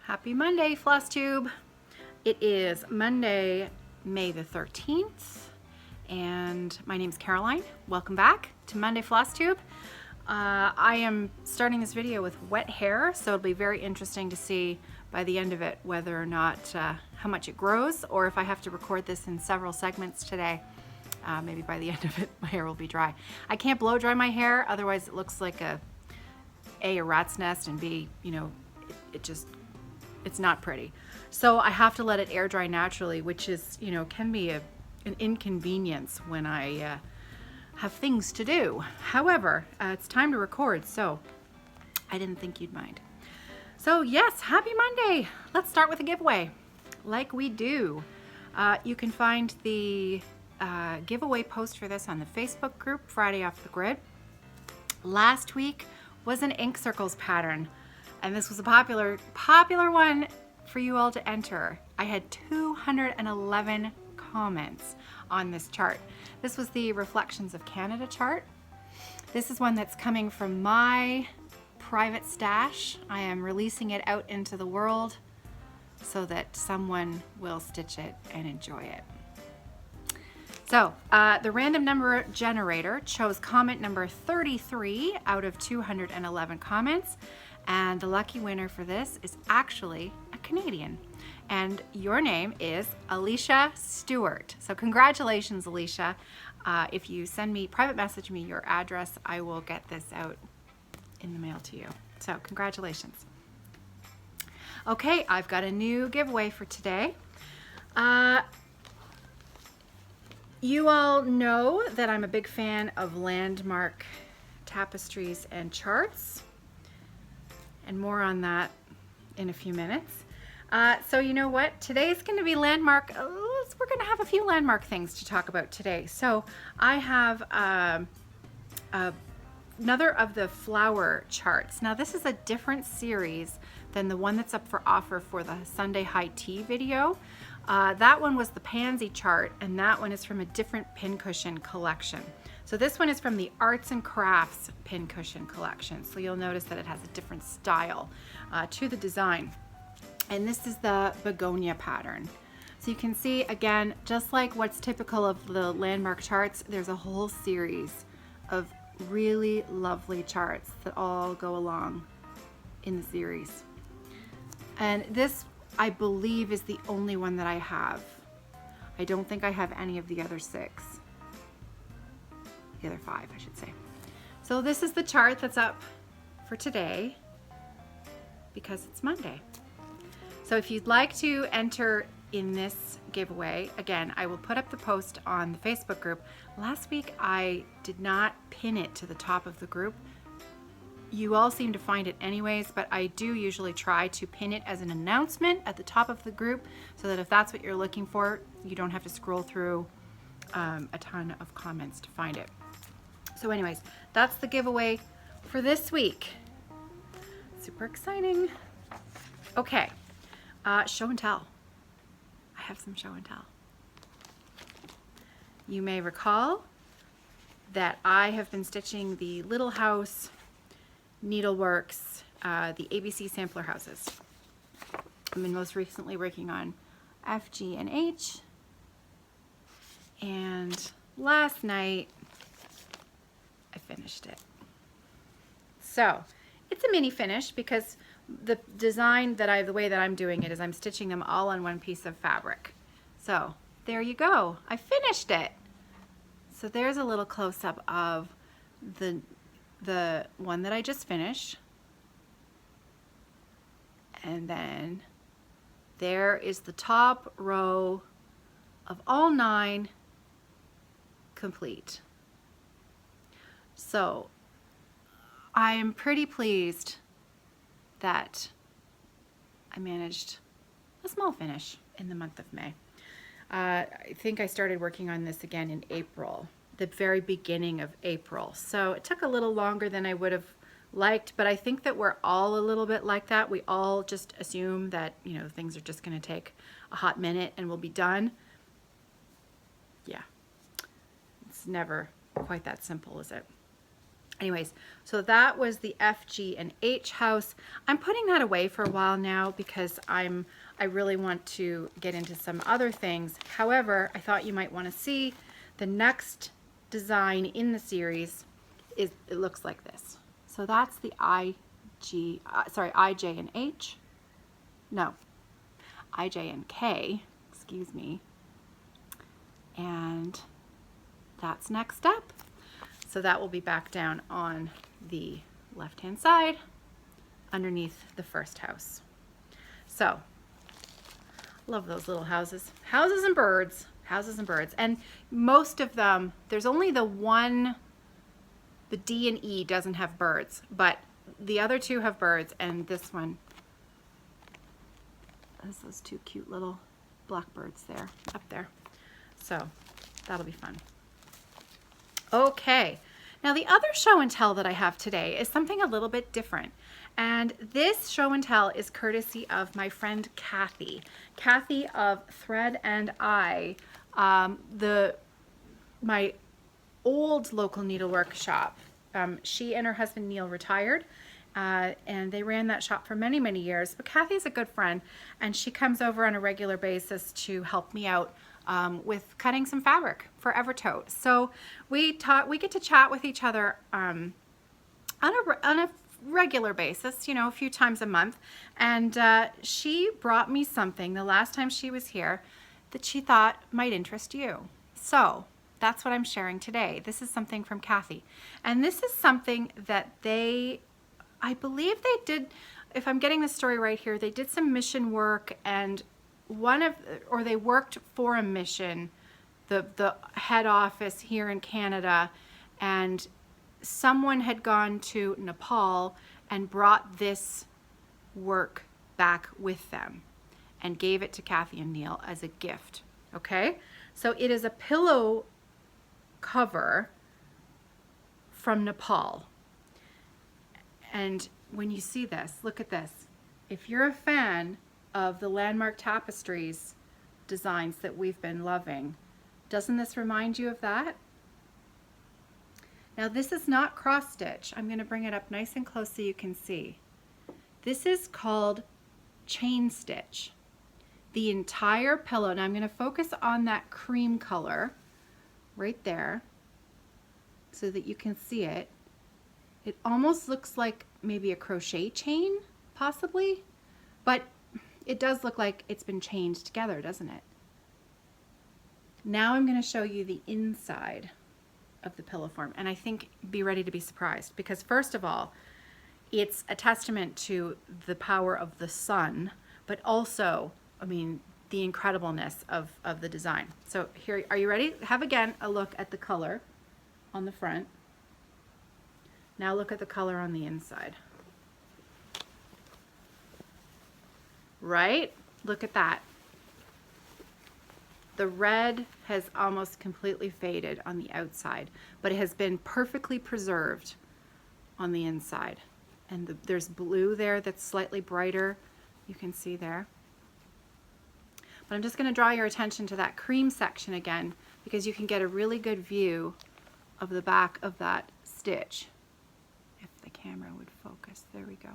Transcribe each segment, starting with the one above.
Happy Monday, Flosstube. It is Monday, May the 13th, and my name's Caroline. Welcome back to Monday Flosstube. I am starting this video with wet hair, so it'll be very interesting to see by the end of it whether or not how much it grows, or if I have to record this in several segments today. Maybe by the end of it, my hair will be dry. I can't blow dry my hair, otherwise it looks like a rat's nest, and B, you know, it's not pretty. So I have to let it air dry naturally, which is, you know, can be an inconvenience when I have things to do. However, it's time to record, so I didn't think you'd mind. So yes, happy Monday. Let's start with a giveaway, like we do. You can find the giveaway post for this on the Facebook group, Friday Off the Grid. Last week was an ink circles pattern, and this was a popular one for you all to enter. I had 211 comments on this chart. This was the Reflections of Canada chart. This is one that's coming from my private stash. I am releasing it out into the world so that someone will stitch it and enjoy it. So the random number generator chose comment number 33 out of 211 comments, and the lucky winner for this is actually a Canadian, and your name is Alicia Stewart. So congratulations, Alicia. If you private message me your address, I will get this out in the mail to you. So congratulations. Okay, I've got a new giveaway for today. You all know that I'm a big fan of Landmark Tapestries and Charts, and more on that in a few minutes. So you know what? Today's going to be Landmark. We're going to have a few Landmark things to talk about today. So I have another of the flower charts. Now this is a different series than the one that's up for offer for the Sunday High Tea video. That one was the pansy chart, and that one is from a different pincushion collection. So this one is from the Arts and Crafts pincushion collection. So you'll notice that it has a different style to the design. And this is the begonia pattern. So you can see, again, just like what's typical of the Landmark charts, there's a whole series of really lovely charts that all go along in the series. And this, I believe, is the only one that I have. I don't think I have any of the other 6. The other 5, I should say. So this is the chart that's up for today because it's Monday. So if you'd like to enter in this giveaway, again, I will put up the post on the Facebook group. Last week I did not pin it to the top of the group. You all seem to find it anyways, but I do usually try to pin it as an announcement at the top of the group so that if that's what you're looking for, you don't have to scroll through a ton of comments to find it. So anyways, that's the giveaway for this week. Super exciting. Okay, show and tell. I have some show and tell. You may recall that I have been stitching the Little House, Needleworks, the ABC sampler houses. I've been most recently working on F, G, and H, and last night I finished it. So it's a mini finish because the design that the way that I'm doing it is I'm stitching them all on one piece of fabric. So there you go, I finished it. So there's a little close-up of the one that I just finished, and then there is the top row of all 9 complete. So I'm pretty pleased that I managed a small finish in the month of May. I think I started working on this again in April, the very beginning of April. So it took a little longer than I would have liked, but I think that we're all a little bit like that. We all just assume that, you know, things are just going to take a hot minute and we'll be done. Yeah, it's never quite that simple, is it? Anyways, so that was the F, G, and H house. I'm putting that away for a while now because I really want to get into some other things. However, I thought you might want to see the next design in the series. It looks like this. So that's the I, J, and H. No, I, J, and K, excuse me. And that's next up. So that will be back down on the left-hand side underneath the first house. So, love those little houses. Houses and birds, houses and birds. And most of them, there's only the one, the D and E doesn't have birds, but the other two have birds, and this one has those two cute little blackbirds there, up there. So that'll be fun. Okay, now the other show and tell that I have today is something a little bit different. And this show and tell is courtesy of my friend Kathy. Kathy of Thread and I, my old local needlework shop. She and her husband Neil retired, and they ran that shop for many, many years. But Kathy's a good friend, and she comes over on a regular basis to help me out with cutting some fabric for Evertote. So we get to chat with each other on a regular basis, you know, a few times a month. And she brought me something the last time she was here that she thought might interest you. So that's what I'm sharing today. This is something from Kathy. And this is something that I believe they did, if I'm getting the story right here, they did some mission work, and they worked for a mission, the head office here in Canada, and someone had gone to Nepal and brought this work back with them and gave it to Kathy and Neil as a gift. Okay, so it is a pillow cover from Nepal. And when you see this, look at this. If you're a fan of the Landmark Tapestries designs that we've been loving, doesn't this remind you of that? Now this is not cross stitch. I'm going to bring it up nice and close so you can see. This is called chain stitch. The entire pillow, and I'm going to focus on that cream color right there so that you can see it. It almost looks like maybe a crochet chain, possibly, but it does look like it's been chained together, doesn't it? Now I'm going to show you the inside of the pillow form, and I think be ready to be surprised, because first of all, it's a testament to the power of the sun, but also, I mean, the incredibleness of the design. So here, are you ready? Have again a look at the color on the front. Now look at the color on the inside. Right? Look at that. The red has almost completely faded on the outside, but it has been perfectly preserved on the inside. And there's blue there that's slightly brighter. You can see there. But I'm just going to draw your attention to that cream section again, because you can get a really good view of the back of that stitch. If the camera would focus. There we go.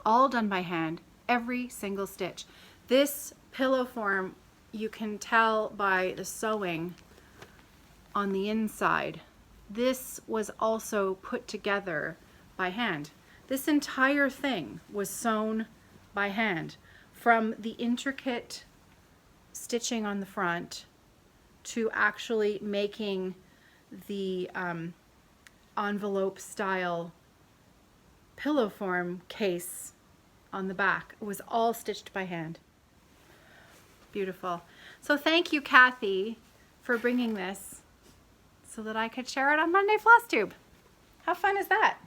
All done by hand, every single stitch. This pillow form, you can tell by the sewing on the inside. This was also put together by hand. This entire thing was sewn by hand, from the intricate stitching on the front to actually making the envelope style pillow form case on the back. It was all stitched by hand. Beautiful. So thank you, Kathy, for bringing this so that I could share it on Monday Flosstube. How fun is that?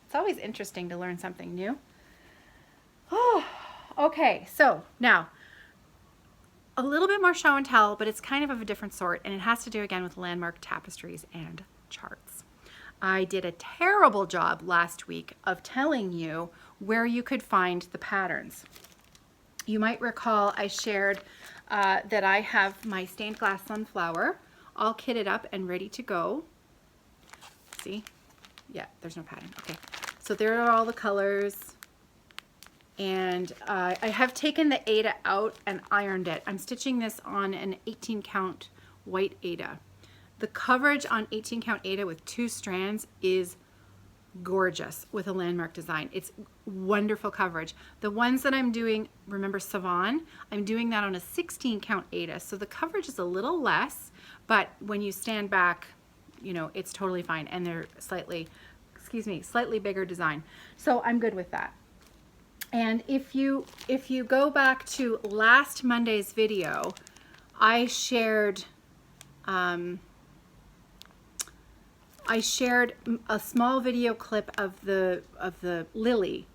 It's always interesting to learn something new. Oh, okay, so now a little bit more show and tell, but it's kind of a different sort, and it has to do again with Landmark Tapestries and Charts. I did a terrible job last week of telling you where you could find the patterns. You might recall I shared that I have my stained glass sunflower all kitted up and ready to go. see? Yeah, there's no pattern. Okay, so there are all the colors. And I have taken the Aida out and ironed it. I'm stitching this on an 18 count white Aida. The coverage on 18 count Aida with 2 strands is gorgeous with a Landmark design. It's wonderful coverage. The ones that I'm doing, remember Savon, I'm doing that on a 16 count Aida. So the coverage is a little less, but when you stand back, you know, it's totally fine. And they're slightly, slightly bigger design. So I'm good with that. And if you go back to last Monday's video, I shared a small video clip of the lily.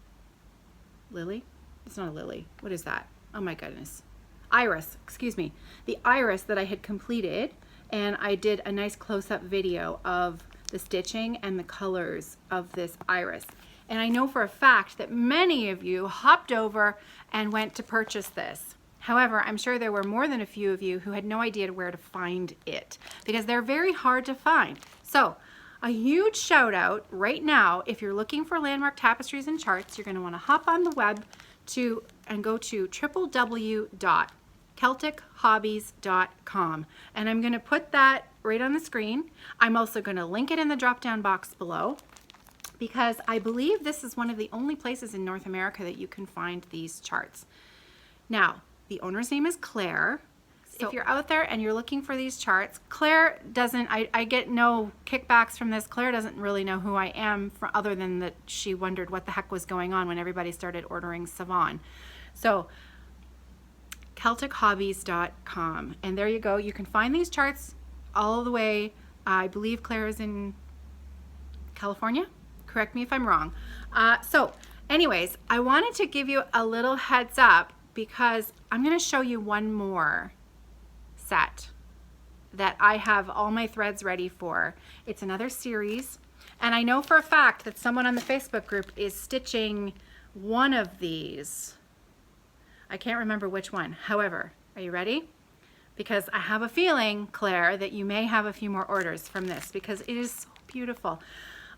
Lily? It's not a lily. What is that? Oh my goodness. Iris, excuse me. The iris that I had completed, and I did a nice close-up video of the stitching and the colors of this iris. And I know for a fact that many of you hopped over and went to purchase this. However, I'm sure there were more than a few of you who had no idea where to find it because they're very hard to find. So a huge shout out right now, if you're looking for Landmark Tapestries and Charts, you're gonna wanna hop on the web and go to www.celtichobbies.com. And I'm gonna put that right on the screen. I'm also gonna link it in the drop-down box below, because I believe this is one of the only places in North America that you can find these charts. Now, the owner's name is Claire. So if you're out there and you're looking for these charts, Claire doesn't, I get no kickbacks from this. Claire doesn't really know who I am other than that she wondered what the heck was going on when everybody started ordering Savon. So CelticHobbies.com, and there you go. You can find these charts all the way. I believe Claire is in California. Correct me if I'm wrong. So anyways, I wanted to give you a little heads up because I'm going to show you one more set that I have all my threads ready for. It's another series, and I know for a fact that someone on the Facebook group is stitching one of these. I can't remember which one. However, are you ready? Because I have a feeling, Claire, that you may have a few more orders from this because it is so beautiful.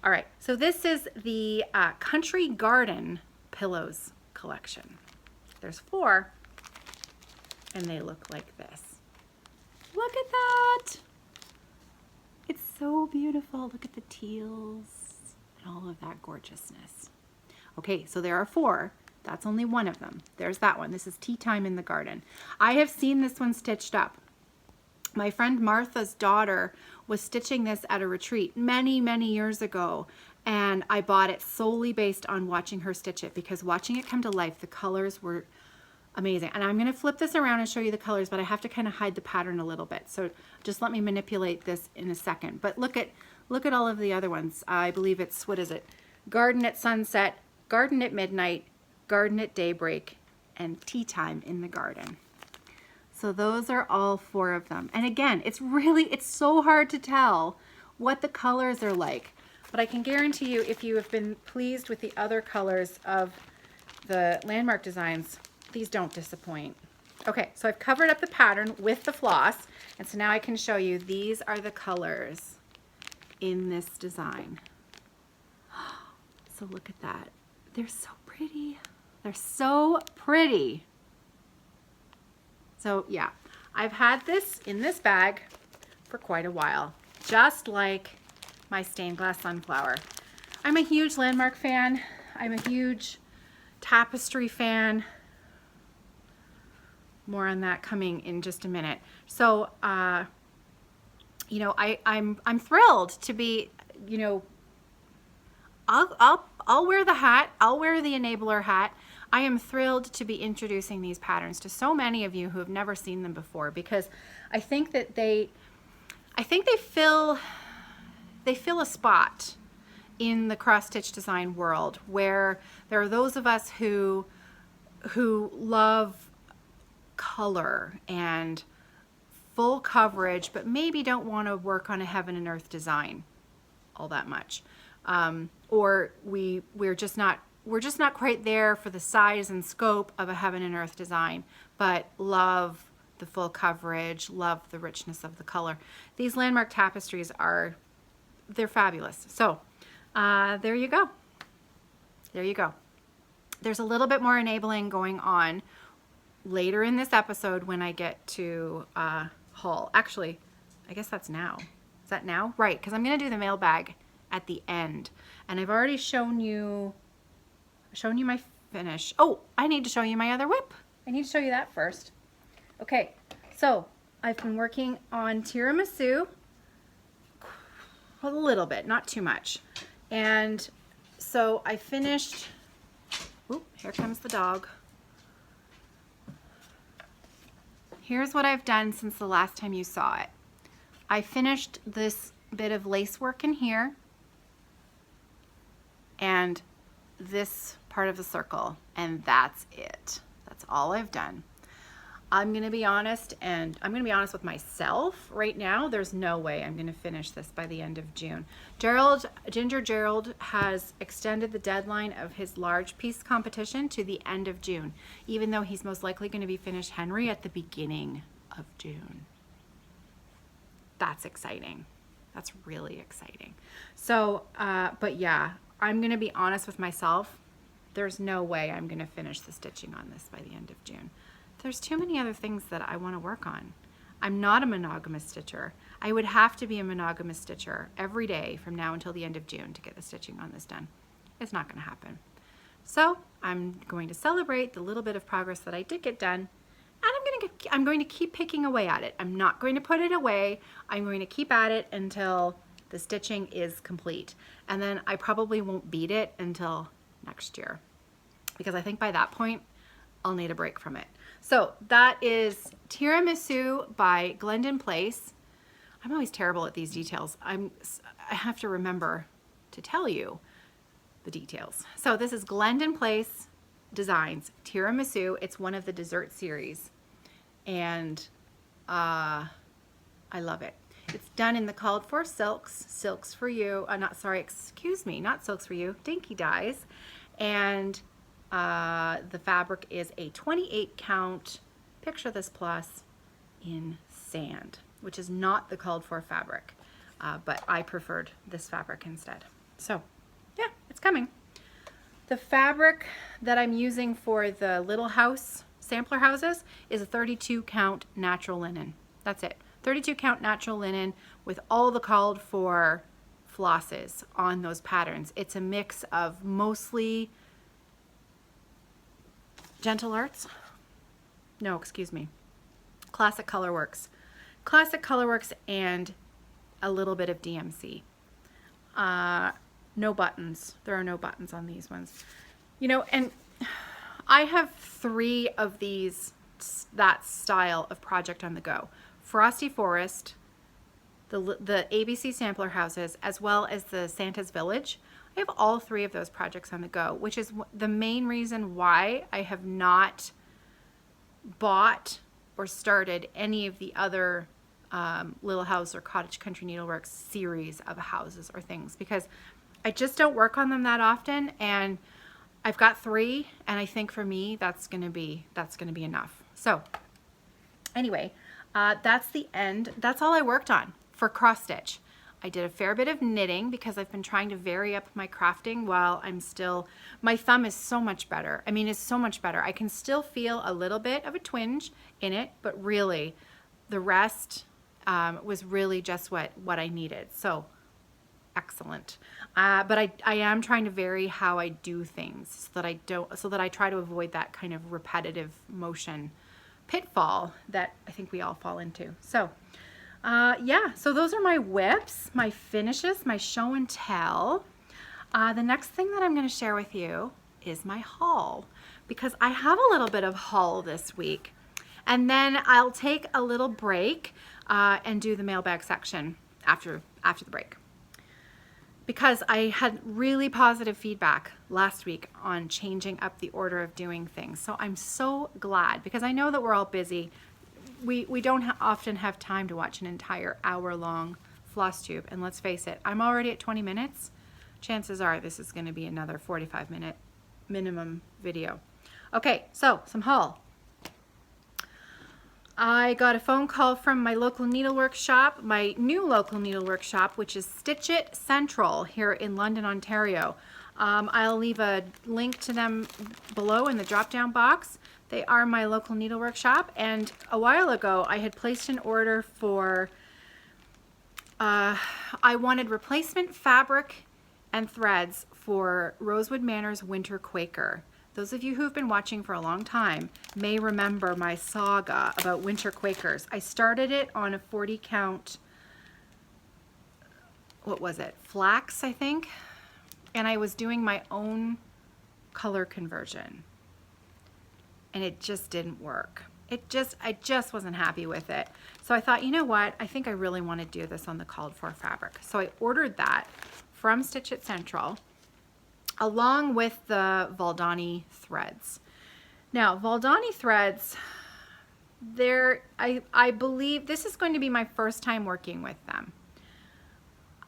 All right, so this is the Country Garden Pillows collection. There's 4, and they look like this. Look at that. It's so beautiful. Look at the teals and all of that gorgeousness. Okay, so there are 4. That's only one of them. There's that one. This is Tea Time in the Garden. I have seen this one stitched up. My friend Martha's daughter was stitching this at a retreat many, many years ago, and I bought it solely based on watching her stitch it because watching it come to life, the colors were amazing. And I'm going to flip this around and show you the colors, but I have to kind of hide the pattern a little bit. So just let me manipulate this in a second. But look at all of the other ones. I believe it's, what is it? Garden at Sunset, Garden at Midnight, Garden at Daybreak, and Tea Time in the Garden. So those are all 4 of them. And again, it's so hard to tell what the colors are like. But I can guarantee you, if you have been pleased with the other colors of the Landmark designs, these don't disappoint. Okay, so I've covered up the pattern with the floss. And so now I can show you, these are the colors in this design. So look at that. They're so pretty. They're so pretty. So yeah, I've had this in this bag for quite a while, just like my stained glass sunflower. I'm a huge Landmark fan. I'm a huge tapestry fan. More on that coming in just a minute. So, you know, I'm thrilled to be, you know, I'll wear the hat. I'll wear the enabler hat. I am thrilled to be introducing these patterns to so many of you who have never seen them before, because I think that they fill a spot in the cross-stitch design world where there are those of us who love color and full coverage, but maybe don't want to work on a heaven and earth design all that much, or we're just not quite there for the size and scope of a heaven and earth design, but love the full coverage, love the richness of the color. These Landmark tapestries are they're fabulous. So there you go. There you go. There's a little bit more enabling going on later in this episode when I get to haul. Actually, I guess that's now. Is that now? Right, because I'm going to do the mailbag at the end. And I've already shown you my finish. Oh, I need to show you my other whip. I need to show you that first. Okay, so I've been working on tiramisu a little bit, not too much. And so I finished, oop, here comes the dog. Here's what I've done since the last time you saw it. I finished this bit of lace work in here and this part of the circle, and that's it. That's all I've done. I'm gonna be honest, and I'm gonna be honest with myself right now. There's no way I'm gonna finish this by the end of June. Ginger Gerald has extended the deadline of his large piece competition to the end of June, even though he's most likely gonna be finished Henry at the beginning of June. That's exciting. That's really exciting. So, but yeah, I'm gonna be honest with myself. There's no way I'm gonna finish the stitching on this by the end of June. There's too many other things that I want to work on. I'm not a monogamous stitcher. I would have to be a monogamous stitcher every day from now until the end of June to get the stitching on this done. It's not going to happen. So I'm going to celebrate the little bit of progress that I did get done, and I'm going to keep picking away at it. I'm not going to put it away. I'm going to keep at it until the stitching is complete. And then I probably won't beat it until next year, because I think by that point I'll need a break from it. So that is Tiramisu by Glendon Place. I'm always terrible at these details. I have to remember to tell you the details. So this is Glendon Place Designs Tiramisu. It's one of the dessert series, and I love it. It's done in the called for silks for you. Not silks for you, dinky dyes, and the fabric is a 28 count, picture this plus, in sand, which is not the called for fabric, but I preferred this fabric instead. So yeah, it's coming. The fabric that I'm using for the little house sampler houses is a 32 count natural linen. That's it. 32 count natural linen with all the called for flosses on those patterns. It's a mix of mostly Gentle Arts? No, excuse me. Classic Colorworks. Classic Colorworks and a little bit of DMC. No buttons. There are no buttons on these ones. You know, and I have 3 of these, that style of project on the go. Frosty Forest, the ABC sampler houses, as well as the Santa's Village. I have all 3 of those projects on the go, which is the main reason why I have not bought or started any of the other Little House or Cottage Country Needleworks series of houses or things, because I just don't work on them that often, and I've got 3, and I think for me that's gonna be enough. So anyway, that's the end. That's all I worked on for cross stitch. I did a fair bit of knitting because I've been trying to vary up my crafting while I'm still, my thumb is so much better. I mean, it's so much better. I can still feel a little bit of a twinge in it, but really the rest was really just what I needed. So excellent. But I am trying to vary how I do things so that I try to avoid that kind of repetitive motion pitfall that I think we all fall into. So yeah, so those are my whips, my finishes, my show and tell. The next thing that I'm going to share with you is my haul, because I have a little bit of haul this week, and then I'll take a little break and do the mailbag section after the break, because I had really positive feedback last week on changing up the order of doing things. So I'm so glad, because I know that we're all busy. We don't often have time to watch an entire hour-long Flosstube, and let's face it, I'm already at 20 minutes. Chances are this is going to be another 45-minute minimum video. Okay, so some haul. I got a phone call from my local needlework shop, my new local needlework shop, which is Stitch It Central here in London, Ontario. I'll leave a link to them below in the drop-down box. They are my local needlework shop, and a while ago I had placed an order for, I wanted replacement fabric and threads for Rosewood Manor's Winter Quaker. Those of you who've been watching for a long time may remember my saga about winter Quakers. I started it on a 40 count, what was it, flax, I think? And I was doing my own color conversion. And it just didn't work. I just wasn't happy with it. So I thought, you know what? I think I really want to do this on the called for fabric. So I ordered that from Stitch It Central, along with the Valdani threads. Now, Valdani threads, I believe this is going to be my first time working with them.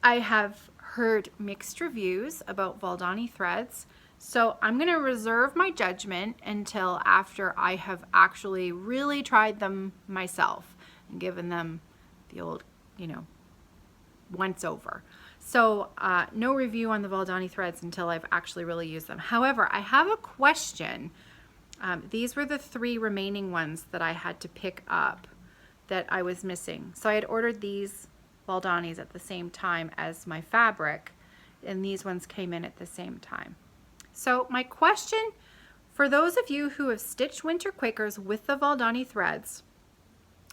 I have heard mixed reviews about Valdani threads, so I'm going to reserve my judgment until after I have actually really tried them myself and given them the old, once over. So no review on the Valdani threads until I've actually really used them. However, I have a question. These were the 3 remaining ones that I had to pick up that I was missing. So I had ordered these Valdanis at the same time as my fabric, and these ones came in at the same time. So my question for those of you who have stitched winter Quakers with the Valdani threads,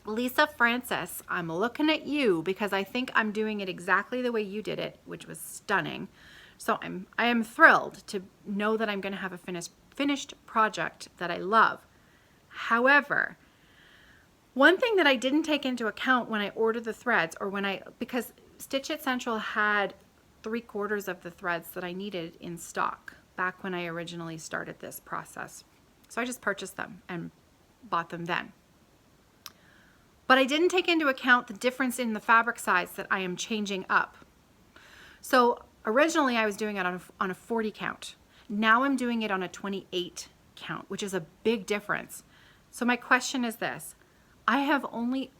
Lisa Francis, I'm looking at you because I think I'm doing it exactly the way you did it, which was stunning. So I am thrilled to know that I'm going to have a finished project that I love. However, one thing that I didn't take into account when I ordered the threads, because Stitch It Central had 3/4 of the threads that I needed in stock back when I originally started this process. So I just purchased them and bought them then. But I didn't take into account the difference in the fabric size that I am changing up. So originally I was doing it on a 40 count. Now I'm doing it on a 28 count, which is a big difference. So my question is this. I have only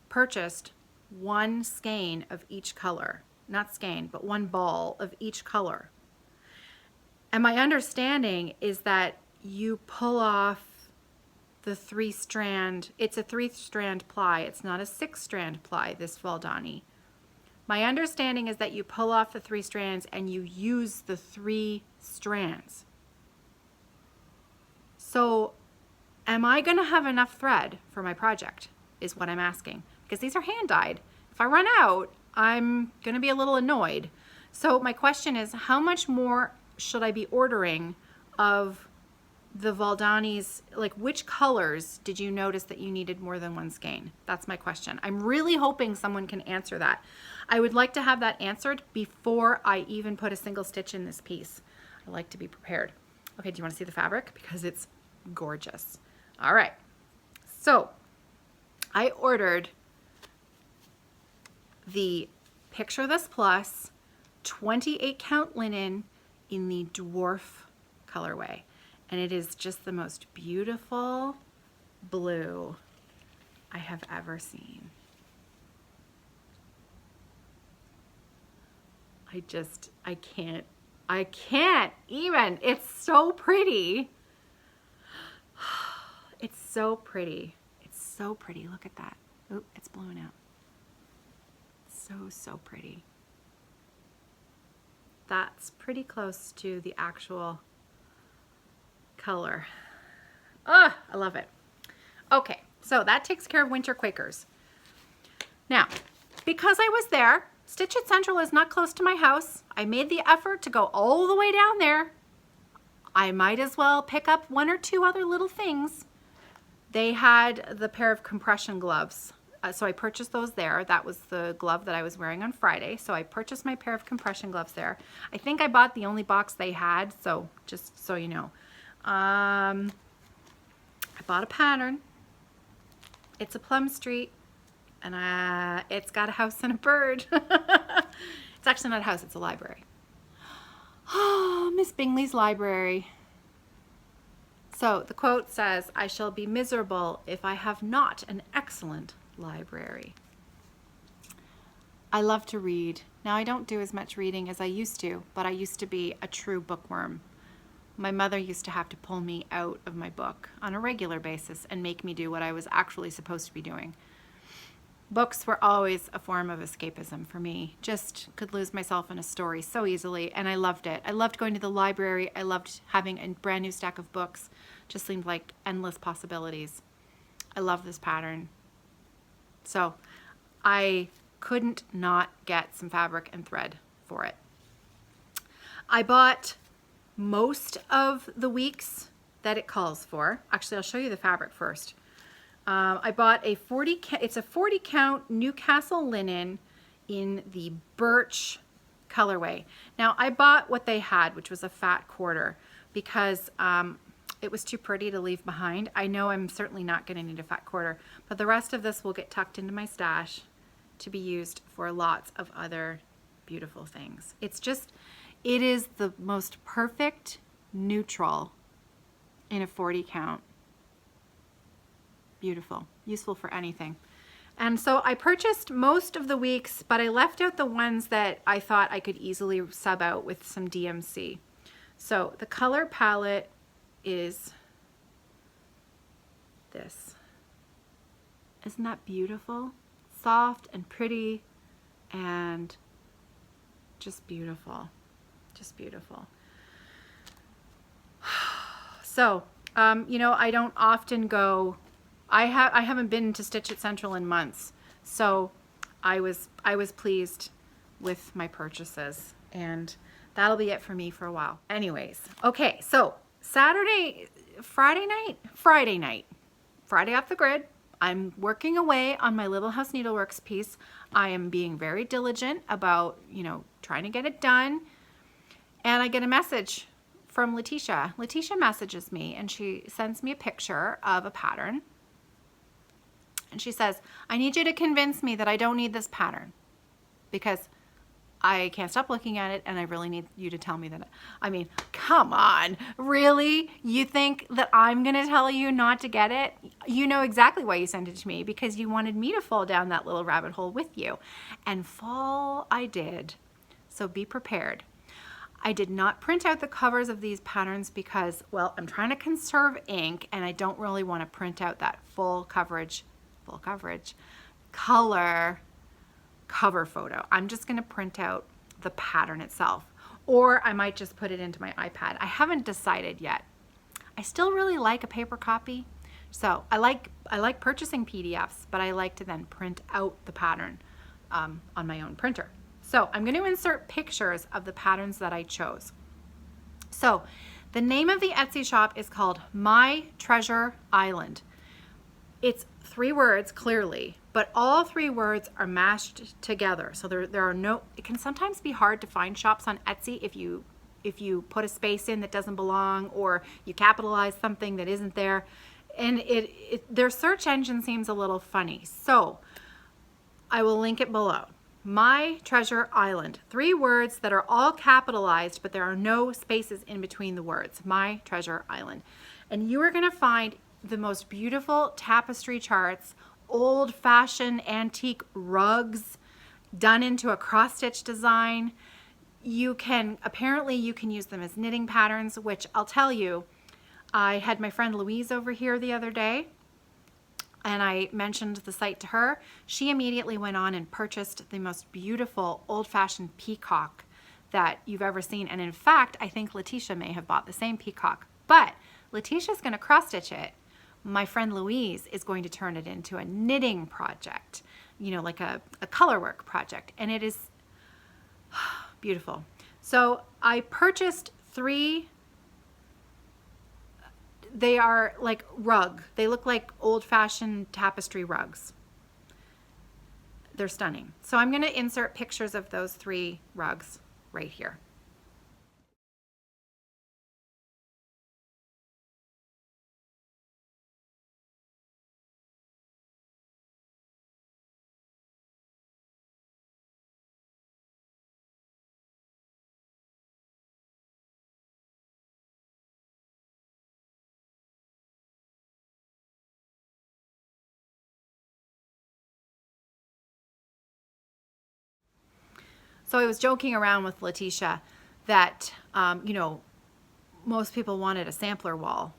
purchased 1 skein of each color. Not skein, but 1 ball of each color. And my understanding is that you pull off the 3-strand, it's a 3-strand ply. It's not a 6-strand ply, this Valdani. My understanding is that you pull off the 3 strands and you use the 3 strands. So am I going to have enough thread for my project is what I'm asking, because these are hand dyed. If I run out, I'm going to be a little annoyed. So my question is, how much more should I be ordering of the Valdanis? Like, which colors did you notice that you needed more than 1 skein? That's my question. I'm really hoping someone can answer that. I would like to have that answered before I even put a single stitch in this piece. I like to be prepared. Okay, do you want to see the fabric? Because it's gorgeous. All right, so I ordered the Picture This Plus 28 count linen in the dwarf colorway. And it is just the most beautiful blue I have ever seen. I can't even. It's so pretty. It's so pretty. It's so pretty. Look at that. Oh, it's blowing out. So pretty. That's pretty close to the actual color. Oh, I love it. Okay, so that takes care of winter Quakers. Now, because I was there, Stitch It Central is not close to my house. I made the effort to go all the way down there. I might as well pick up 1 or 2 other little things. They had the pair of compression gloves. So I purchased those there. That was the glove that I was wearing on Friday. So I purchased my pair of compression gloves there. I think I bought the only box they had, so just so you know. I bought a pattern. It's a Plum Street, and it's got a house and a bird. It's actually not a house, it's a library. Oh, Miss Bingley's library. So the quote says, "I shall be miserable if I have not an excellent library." I love to read. Now, I don't do as much reading as I used to, but I used to be a true bookworm. My mother used to have to pull me out of my book on a regular basis and make me do what I was actually supposed to be doing. Books were always a form of escapism for me. Just could lose myself in a story so easily, and I loved it. I loved going to the library. I loved having a brand new stack of books. Just seemed like endless possibilities. I love this pattern. So I couldn't not get some fabric and thread for it. I bought most of the weeks that it calls for. Actually, I'll show you the fabric first. I bought it's a 40 count Newcastle linen in the birch colorway. Now I bought what they had, which was a fat quarter, because it was too pretty to leave behind. I know I'm certainly not going to need a fat quarter, but the rest of this will get tucked into my stash to be used for lots of other beautiful things. It is the most perfect neutral in a 40 count. Beautiful, useful for anything. And so I purchased most of the weeks, but I left out the ones that I thought I could easily sub out with some DMC. So the color palette is this. Isn't that beautiful? Soft and pretty and just beautiful. Just beautiful. So, you know, I don't often go, I haven't been to Stitch It Central in months. So I was pleased with my purchases, and that'll be it for me for a while. Anyways, okay, so Friday off the grid. I'm working away on my Little House Needleworks piece. I am being very diligent about, you know, trying to get it done. And I get a message from Letitia. Letitia messages me and she sends me a picture of a pattern. And she says, "I need you to convince me that I don't need this pattern because I can't stop looking at it and I really need you to tell me that." I mean, come on, really? You think that I'm gonna tell you not to get it? You know exactly why you sent it to me, because you wanted me to fall down that little rabbit hole with you. And fall I did, so be prepared. I did not print out the covers of these patterns because, well, I'm trying to conserve ink and I don't really want to print out that full coverage color cover photo. I'm just going to print out the pattern itself, or I might just put it into my iPad. I haven't decided yet. I still really like a paper copy, so I like purchasing PDFs, but I like to then print out the pattern on my own printer. So I'm going to insert pictures of the patterns that I chose. So the name of the Etsy shop is called MyTreasureIsland. It's 3 words clearly, but all 3 words are mashed together. So there are no, it can sometimes be hard to find shops on Etsy if you put a space in that doesn't belong, or you capitalize something that isn't there. And their search engine seems a little funny. So I will link it below. MyTreasureIsland. 3 words that are all capitalized, but there are no spaces in between the words. MyTreasureIsland. And you are going to find the most beautiful tapestry charts, old-fashioned antique rugs done into a cross-stitch design. Apparently you can use them as knitting patterns, which I'll tell you, I had my friend Louise over here the other day, and I mentioned the site to her. She immediately went on and purchased the most beautiful old-fashioned peacock that you've ever seen. And in fact, I think Letitia may have bought the same peacock. But Letitia's going to cross-stitch it. My friend Louise is going to turn it into a knitting project, you know, like a colorwork project. And it is beautiful. So I purchased 3. They are like rug. They look like old-fashioned tapestry rugs. They're stunning. So I'm going to insert pictures of those 3 rugs right here. So I was joking around with Letitia that, you know, most people wanted a sampler wall.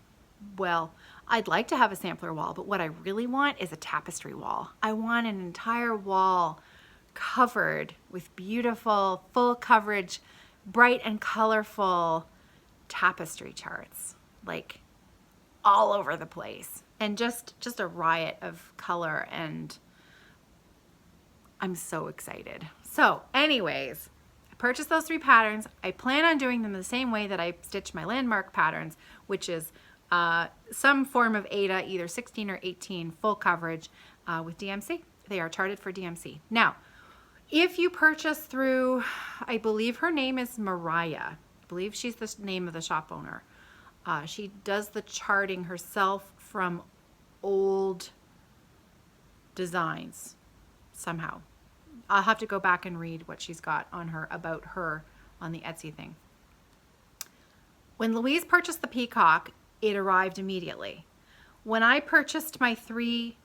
Well, I'd like to have a sampler wall, but what I really want is a tapestry wall. I want an entire wall covered with beautiful, full coverage, bright and colorful tapestry charts, like all over the place, and just a riot of color, and I'm so excited. So anyways, I purchased those 3 patterns. I plan on doing them the same way that I stitch my Landmark patterns, which is some form of Aida, either 16 or 18 full coverage with DMC. They are charted for DMC. Now, if you purchase through, I believe her name is Mariah. I believe she's the name of the shop owner. She does the charting herself from old designs somehow. I'll have to go back and read what she's got on her, about her on the Etsy thing. When Louise purchased the peacock, it arrived immediately. When I purchased my 3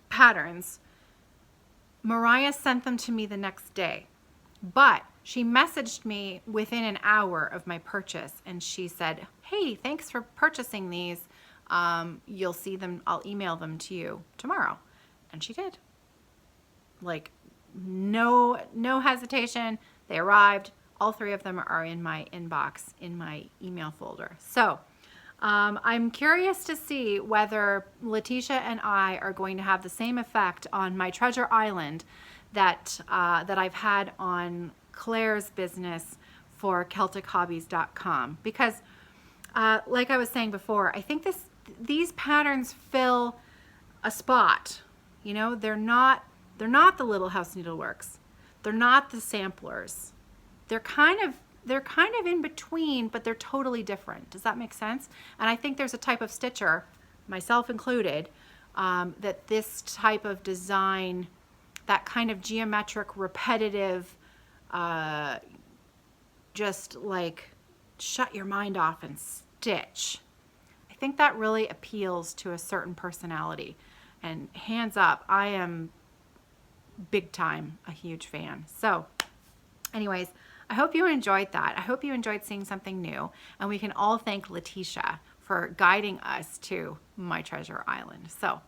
patterns, Mariah sent them to me the next day, but she messaged me within an hour of my purchase, and she said, hey, thanks for purchasing these. You'll see them, I'll email them to you tomorrow. And she did. Like, no hesitation. They arrived. All 3 of them are in my inbox, in my email folder. So I'm curious to see whether Letitia and I are going to have the same effect on MyTreasureIsland that I've had on Claire's business for CelticHobbies.com. Because like I was saying before, I think these patterns fill a spot. You know, they're not the Little House Needleworks. They're not the samplers. They're kind of in between, but they're totally different. Does that make sense? And I think there's a type of stitcher, myself included, that this type of design, that kind of geometric, repetitive, just like shut your mind off and stitch. I think that really appeals to a certain personality. And hands up, I am big time a huge fan. So anyways, I hope you enjoyed that. I hope you enjoyed seeing something new, and we can all thank Letitia for guiding us to MyTreasureIsland. So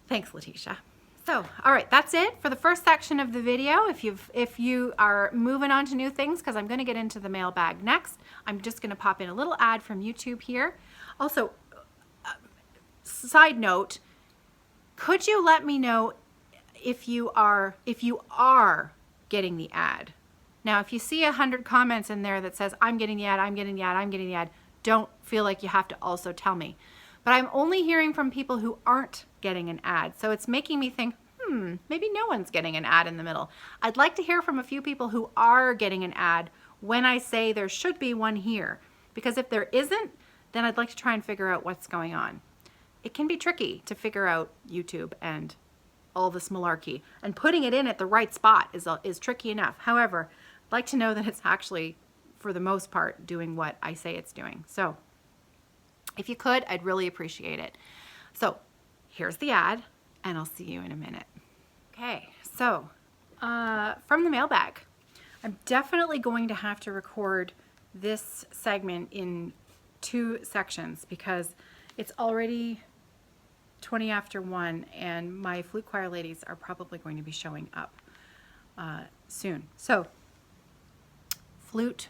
thanks, Letitia. So, all right, that's it for the first section of the video. If you are moving on to new things, because I'm going to get into the mailbag next, I'm just going to pop in a little ad from YouTube here. Also, side note, could you let me know if you are getting the ad? Now, if you see 100 comments in there that says, I'm getting the ad, I'm getting the ad, I'm getting the ad, don't feel like you have to also tell me. But I'm only hearing from people who aren't getting an ad. So it's making me think, maybe no one's getting an ad in the middle. I'd like to hear from a few people who are getting an ad when I say there should be one here. Because if there isn't, then I'd like to try and figure out what's going on. It can be tricky to figure out YouTube and all this malarkey. And putting it in at the right spot is tricky enough. However, I'd like to know that it's actually, for the most part, doing what I say it's doing. So if you could, I'd really appreciate it. So here's the ad, and I'll see you in a minute. Okay, so from the mailbag, I'm definitely going to have to record this segment in 2 sections because it's already 20 after 1, and my flute choir ladies are probably going to be showing up soon. So, flute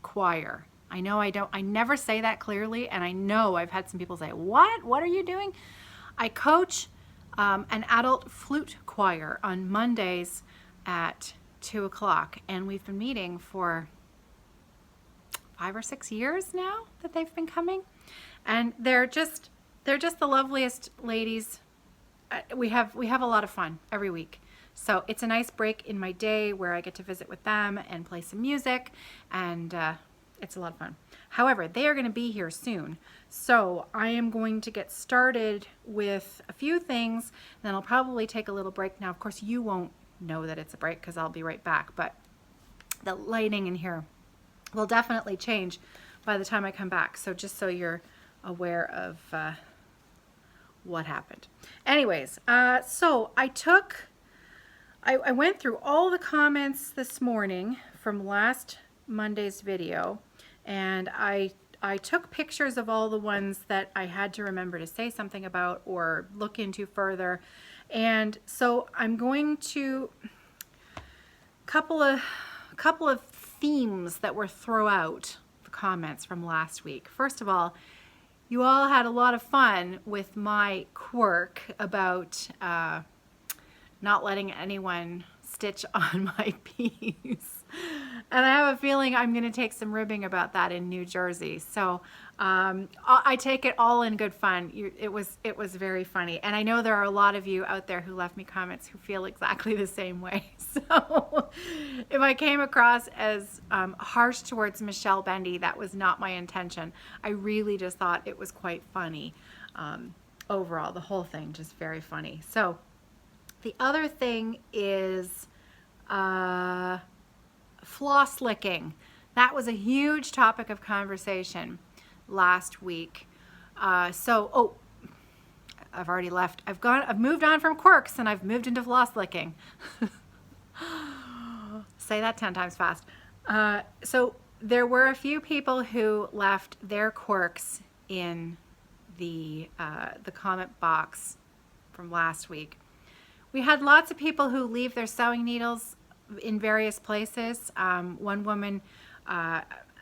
choir. I know I never say that clearly, and I know I've had some people say, what are you doing? I coach an adult flute choir on Mondays at 2 o'clock, and we've been meeting for 5 or 6 years now that they've been coming, and they're just the loveliest ladies. We have a lot of fun every week. So it's a nice break in my day where I get to visit with them and play some music, and it's a lot of fun. However, they are going to be here soon, so I am going to get started with a few things, then I'll probably take a little break. Now, of course, you won't know that it's a break because I'll be right back, but the lighting in here will definitely change by the time I come back, so just so you're aware of what happened. Anyways, so I took I went through all the comments this morning from last Monday's video, and I took pictures of all the ones that I had to remember to say something about or look into further. And so I'm going to couple of themes that were throughout the comments from last week. First of all, you all had a lot of fun with my quirk about not letting anyone stitch on my piece. And I have a feeling I'm going to take some ribbing about that in New Jersey. So I take it all in good fun. It was very funny. And I know there are a lot of you out there who left me comments who feel exactly the same way. So if I came across as harsh towards Michelle Bendy, that was not my intention. I really just thought it was quite funny. Overall, the whole thing just very funny. So the other thing is floss licking. That was a huge topic of conversation last week. I've already left. I've moved on from quirks and I've moved into floss licking. Say that 10 times fast. So there were a few people who left their quirks in the comment box from last week. We had lots of people who leave their sewing needles in various places. One woman,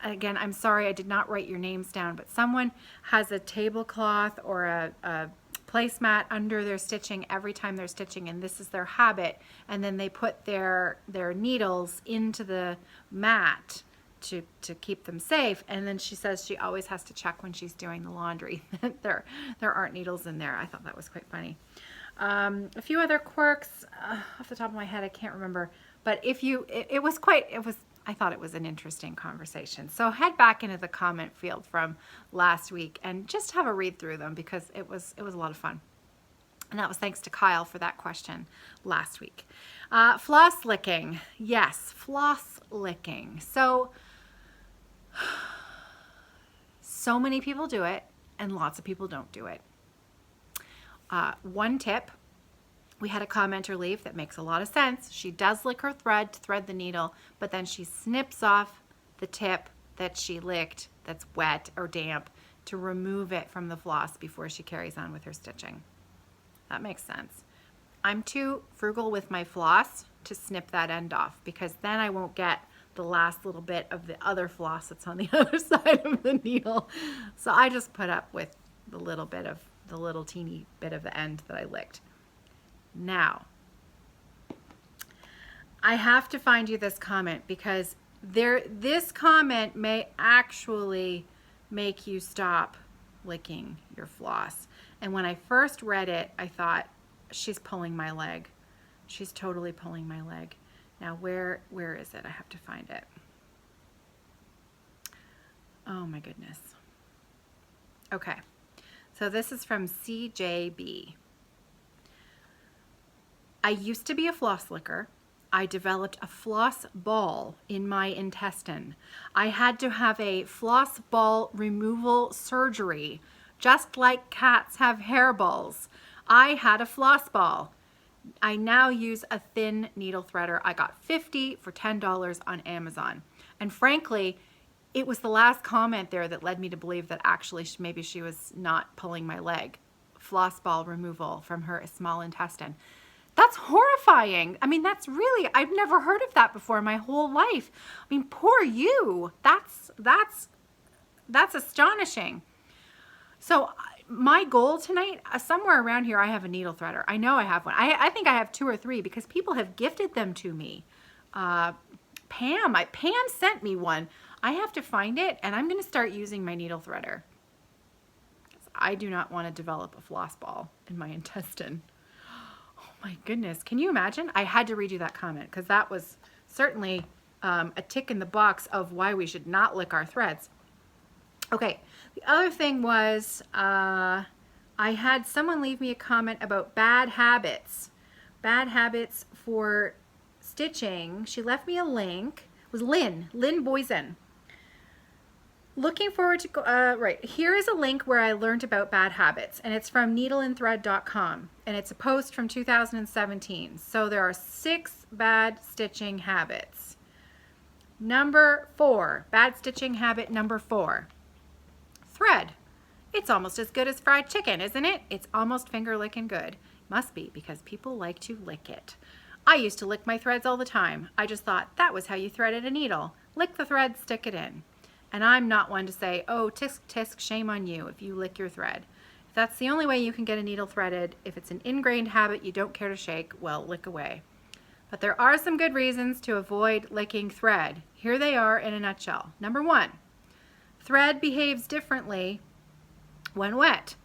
again, I'm sorry I did not write your names down, but someone has a tablecloth or a placemat under their stitching every time they're stitching, and this is their habit, and then they put their needles into the mat to keep them safe, and then she says she always has to check when she's doing the laundry that there aren't needles in there. I thought that was quite funny. A few other quirks off the top of my head, I can't remember, but I thought it was an interesting conversation. So head back into the comment field from last week and just have a read through them because it was a lot of fun. And that was thanks to Kyle for that question last week. Floss licking. Yes, floss licking. So many people do it and lots of people don't do it. One tip, we had a commenter leave that makes a lot of sense. She does lick her thread to thread the needle, but then she snips off the tip that she licked that's wet or damp to remove it from the floss before she carries on with her stitching. That makes sense. I'm too frugal with my floss to snip that end off because then I won't get the last little bit of the other floss that's on the other side of the needle. So I just put up with the little teeny bit of the end that I licked. Now, I have to find you this comment because this comment may actually make you stop licking your floss. And when I first read it, I thought, she's pulling my leg. She's totally pulling my leg. Now, where is it? I have to find it. Oh my goodness. Okay. So this is from CJB. I used to be a floss licker. I developed a floss ball in my intestine. I had to have a floss ball removal surgery, just like cats have hairballs. I had a floss ball. I now use a thin needle threader. I got 50 for $10 on Amazon. And frankly, it was the last comment there that led me to believe that actually maybe she was not pulling my leg. Floss ball removal from her small intestine. That's horrifying. I mean, that's really, I've never heard of that before in my whole life. I mean, poor you. That's astonishing. So my goal tonight, somewhere around here, I have a needle threader. I know I have one. I think I have 2 or 3 because people have gifted them to me. Pam sent me one. I have to find it, and I'm going to start using my needle threader. I do not want to develop a floss ball in my intestine. Oh my goodness. Can you imagine? I had to read you that comment because that was certainly a tick in the box of why we should not lick our threads. Okay, the other thing was I had someone leave me a comment about bad habits. Bad habits for stitching. She left me a link. It was Lynn Boysen. looking forward to, right, here is a link where I learned about bad habits, and it's from needleandthread.com, and it's a post from 2017. So there are 6 bad stitching habits. Number 4, bad stitching habit number 4, thread. It's almost as good as fried chicken, isn't it? It's almost finger licking good. Must be, because people like to lick it. I used to lick my threads all the time. I just thought that was how you threaded a needle. Lick the thread, stick it in. And I'm not one to say, oh, tisk tisk, shame on you if you lick your thread. If that's the only way you can get a needle threaded, if it's an ingrained habit you don't care to shake, well, lick away. But there are some good reasons to avoid licking thread. Here they are in a nutshell. Number 1, thread behaves differently when wet.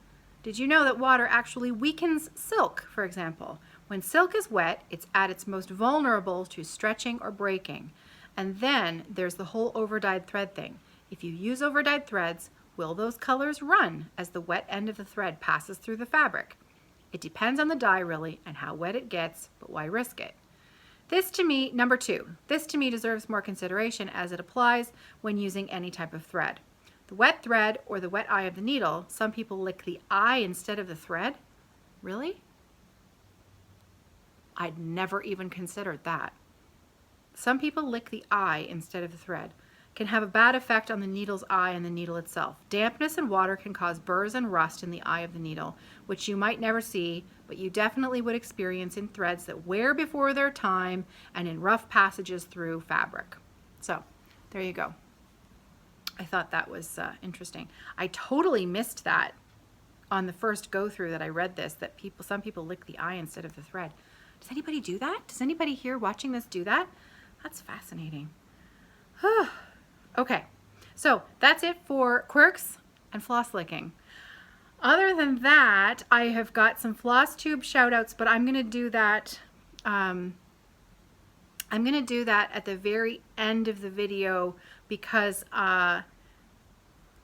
Did you know that water actually weakens silk, for example? When silk is wet, it's at its most vulnerable to stretching or breaking. And then there's the whole overdyed thread thing. If you use overdyed threads, will those colors run as the wet end of the thread passes through the fabric? It depends on the dye really and how wet it gets, but why risk it? This to me, number 2, this to me deserves more consideration as it applies when using any type of thread. The wet thread or the wet eye of the needle, some people lick the eye instead of the thread. Really? I'd never even considered that. Some people lick the eye instead of the thread. Can have a bad effect on the needle's eye and the needle itself. Dampness and water can cause burrs and rust in the eye of the needle, which you might never see, but you definitely would experience in threads that wear before their time and in rough passages through fabric. So, there you go. I thought that was interesting. I totally missed that on the first go through that I read this, that some people lick the eye instead of the thread. Does anybody do that? Does anybody here watching this do that? That's fascinating. Okay, so that's it for quirks and floss licking. Other than that, I have got some Flosstube shoutouts, but I'm going to do that. I'm going to do that at the very end of the video because I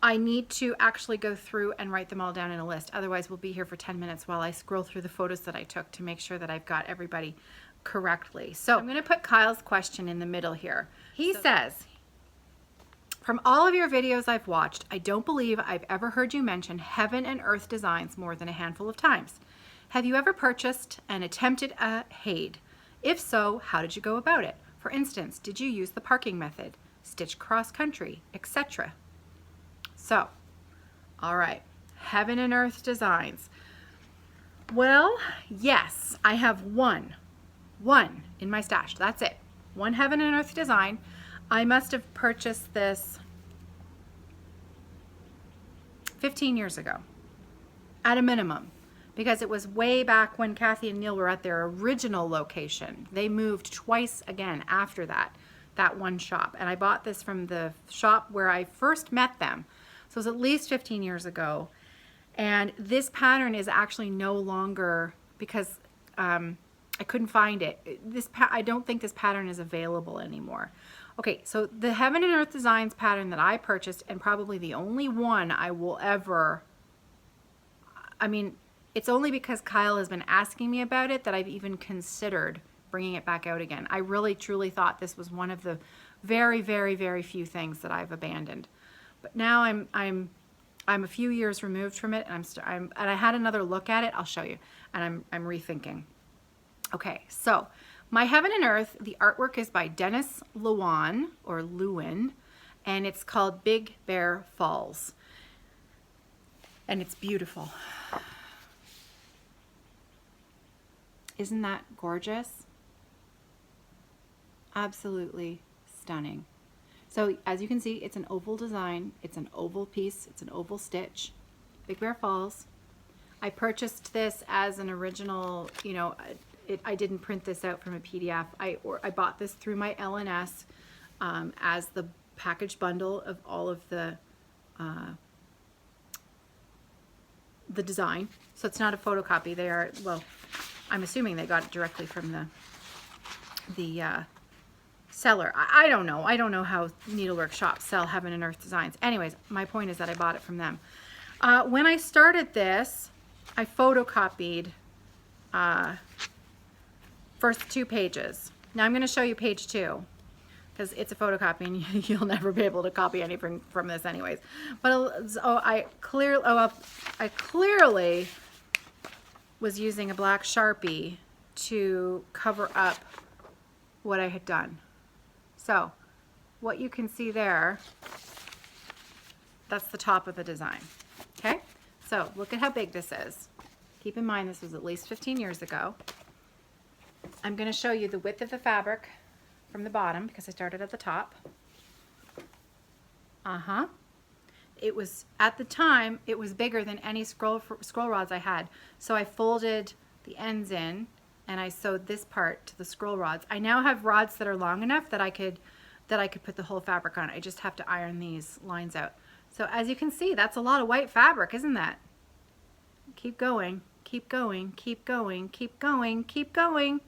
need to actually go through and write them all down in a list. Otherwise, we'll be here for 10 minutes while I scroll through the photos that I took to make sure that I've got everybody correctly. So I'm going to put Kyle's question in the middle here. He says, from all of your videos I've watched, I don't believe I've ever heard you mention heaven and earth designs more than a handful of times. Have you ever purchased and attempted a HAID? If so, how did you go about it? For instance, did you use the parking method, stitch cross country, etc.? So, all right, heaven and earth designs. Well, yes, I have one in my stash. That's it. One heaven and earth design. I must have purchased this 15 years ago at a minimum, because it was way back when Kathy and Neil were at their original location. They moved twice again after that one shop, and I bought this from the shop where I first met them. So it was at least 15 years ago, and this pattern is actually no longer, because I couldn't find it. I don't think this pattern is available anymore. Okay, so the Heaven and Earth Designs pattern that I purchased, and probably the only one I will ever, I mean, it's only because Kyle has been asking me about it that I've even considered bringing it back out again. I really truly thought this was one of the very, very, very few things that I've abandoned. But now I'm a few years removed from it, and and I had another look at it. I'll show you, and I'm rethinking. Okay, so my Heaven and Earth, the artwork is by Dennis Lewin, and it's called Big Bear Falls, and it's beautiful. Isn't that gorgeous? Absolutely stunning. So as you can see, it's an oval design, it's an oval piece, it's an oval stitch, Big Bear Falls. I purchased this as an original, you know, I didn't print this out from a PDF. I bought this through my LNS as the package bundle of all of the design. So it's not a photocopy. They are, well, I'm assuming they got it directly from the seller. I don't know. I don't know how needlework shops sell Heaven and Earth designs. Anyways, my point is that I bought it from them. When I started this, I photocopied first 2 pages. Now I'm going to show you page 2. because it's a photocopy and you'll never be able to copy anything from this anyways. But I clearly was using a black Sharpie to cover up what I had done. So what you can see there, that's the top of the design. Okay, so look at how big this is. Keep in mind this was at least 15 years ago. I'm going to show you the width of the fabric from the bottom because I started at the top. It was, at the time, it was bigger than any scroll rods I had. So I folded the ends in and I sewed this part to the scroll rods. I now have rods that are long enough that I could put the whole fabric on. I just have to iron these lines out. So as you can see, that's a lot of white fabric, isn't that? Keep going, keep going, keep going, keep going, keep going.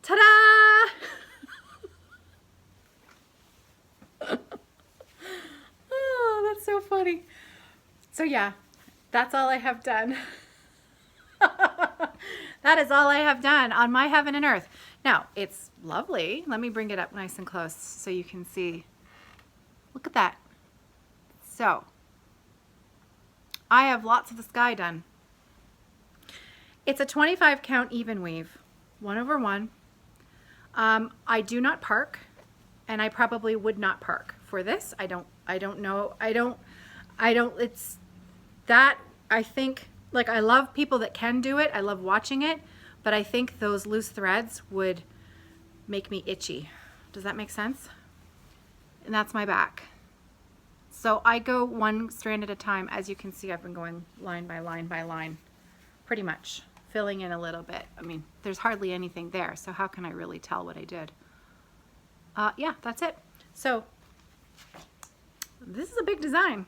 Ta-da! Oh, that's so funny. So yeah, that's all I have done. That is all I have done on my heaven and earth. Now, it's lovely. Let me bring it up nice and close so you can see. Look at that. So, I have lots of the sky done. It's a 25 count even weave, 1/1. I do not park, and I probably would not park for this. I don't know. It's that, I think, like, I love people that can do it. I love watching it, but I think those loose threads would make me itchy. Does that make sense? And that's my back. So I go one strand at a time. As you can see, I've been going line by line by line, pretty much, filling in a little bit. I mean, there's hardly anything there, so how can I really tell what I did? Yeah, that's it. So this is a big design.